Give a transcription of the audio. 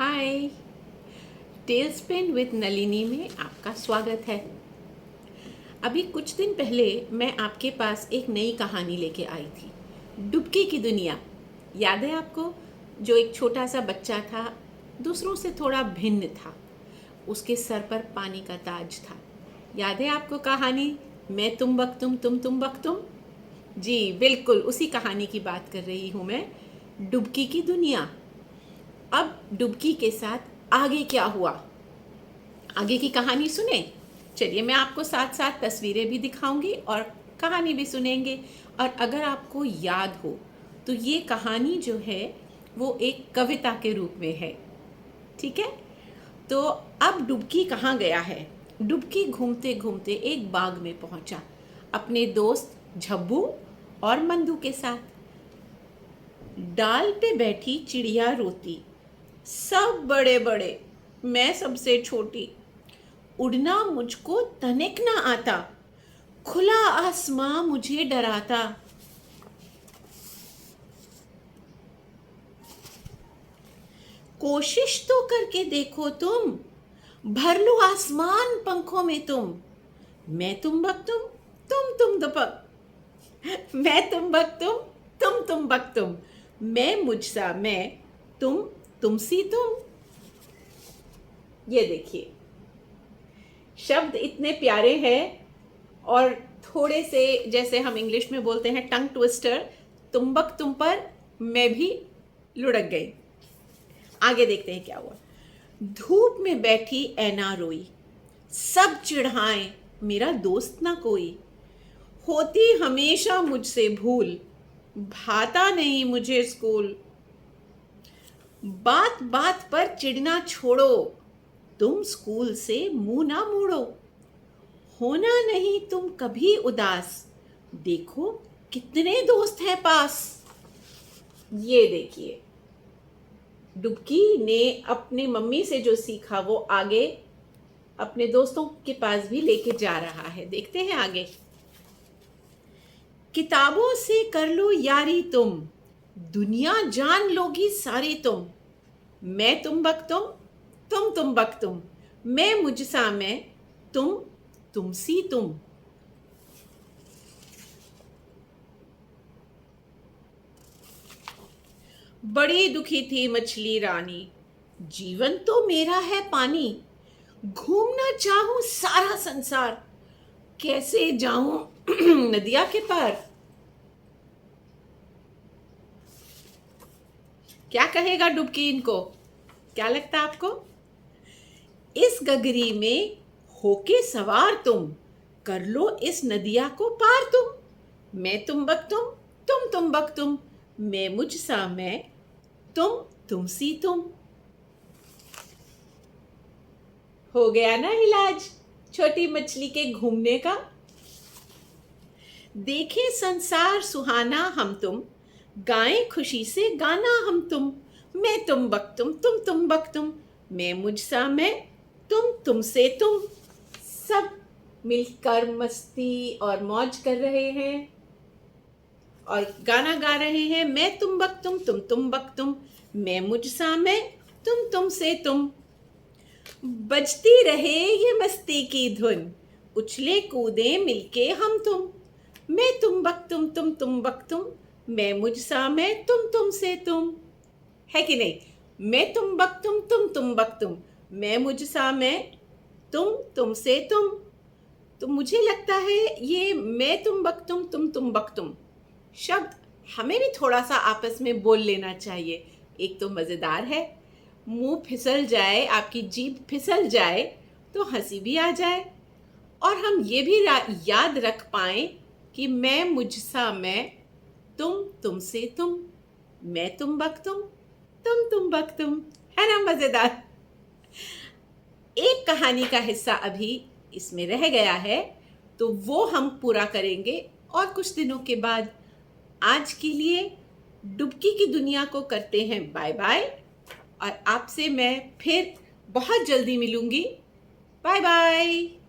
Hi, tailspin with Nalini में आपका स्वागत है। अभी कुछ दिन पहले मैं आपके पास एक नई कहानी लेके आई थी, डुबकी की दुनिया। याद है आपको? जो एक छोटा सा बच्चा था, दूसरों से थोड़ा भिन्न था, उसके सर पर पानी का ताज था। याद है आपको कहानी, मैं तुम बक तुम बक तुम? जी बिल्कुल, उसी कहानी की बात कर रही हूँ मैं, डुबकी की दुनिया। अब डुबकी के साथ आगे क्या हुआ, आगे की कहानी सुने। चलिए, मैं आपको साथ साथ तस्वीरें भी दिखाऊंगी और कहानी भी सुनेंगे। और अगर आपको याद हो तो ये कहानी जो है वो एक कविता के रूप में है, ठीक है। तो अब डुबकी कहाँ गया है? डुबकी घूमते घूमते एक बाग में पहुंचा, अपने दोस्त झब्बू और मंदू के साथ। डाल पे बैठी चिड़िया रोती, सब बड़े बड़े, मैं सबसे छोटी। उड़ना मुझको तनिक ना आता, खुला आसमां मुझे डराता। कोशिश तो करके देखो तुम, भर लो आसमान पंखों में तुम। मैं तुम बक तुम दपक, मैं तुम बक तुम बक तुम। मैं मुझसा मैं, तुम सी तुम। ये देखिए, शब्द इतने प्यारे हैं और थोड़े से, जैसे हम इंग्लिश में बोलते हैं, टंग ट्विस्टर। तुम बक तुम पर मैं भी लुढ़क गई। आगे देखते हैं क्या हुआ। धूप में बैठी ऐना रोई, सब चिढ़ाएं मेरा दोस्त ना कोई। होती हमेशा मुझसे भूल, भाता नहीं मुझे स्कूल। बात बात पर चिढ़ना छोड़ो, तुम स्कूल से मुंह ना मोड़ो। होना नहीं तुम कभी उदास, देखो कितने दोस्त हैं पास। ये देखिए, डुबकी ने अपनी मम्मी से जो सीखा वो आगे अपने दोस्तों के पास भी लेके जा रहा है। देखते हैं आगे। किताबों से कर लो यारी तुम, दुनिया जान लोगी सारी तुम। मैं तुम बक तुम बक तुम। मैं मुझसा मैं, तुम सी तुम। बड़ी दुखी थी मछली रानी, जीवन तो मेरा है पानी। घूमना चाहूं सारा संसार, कैसे जाऊं नदिया के पार। क्या कहेगा डुबकी इनको? क्या लगता है आपको? इस गगरी में होके सवार तुम, कर लो इस नदिया को पार तुम। मैं तुम बक तुम बक तुम। मैं मुझसा मैं, तुम सी तुम। हो गया ना इलाज छोटी मछली के घूमने का। देखे संसार सुहाना हम तुम, गाएं खुशी से गाना हम तुम। मैं तुम बक तुम बक तुम। मैं मुझसा मैं, तुमसे तुम। सब मिलकर मस्ती और मौज कर रहे हैं और गाना गा रहे हैं। मैं तुम बक तुम बक तुम। मैं मुझसा मैं, तुमसे तुम। बजती रहे ये मस्ती की धुन, उछले कूदे मिलके हम तुम। मैं तुम बक तुम बक तुम। मैं मुझसा मैं, तुमसे तुम। है कि नहीं? मैं तुम बक तुम बक तुम। मैं मुझसा मैं, तुमसे तुम। तो मुझे लगता है ये मैं तुम बक तुम बक तुम शब्द हमें भी थोड़ा सा आपस में बोल लेना चाहिए। एक तो मज़ेदार है, मुंह फिसल जाए, आपकी जीभ फिसल जाए तो हंसी भी आ जाए, और हम ये भी याद रख पाएं कि मैं मुझसा मैं, तुमसे तुम। मैं तुम बक तुम बक तुम। है ना मज़ेदार? एक कहानी का हिस्सा अभी इसमें रह गया है, तो वो हम पूरा करेंगे और कुछ दिनों के बाद। आज के लिए डुबकी की दुनिया को करते हैं बाय बाय, और आपसे मैं फिर बहुत जल्दी मिलूंगी। Bye bye.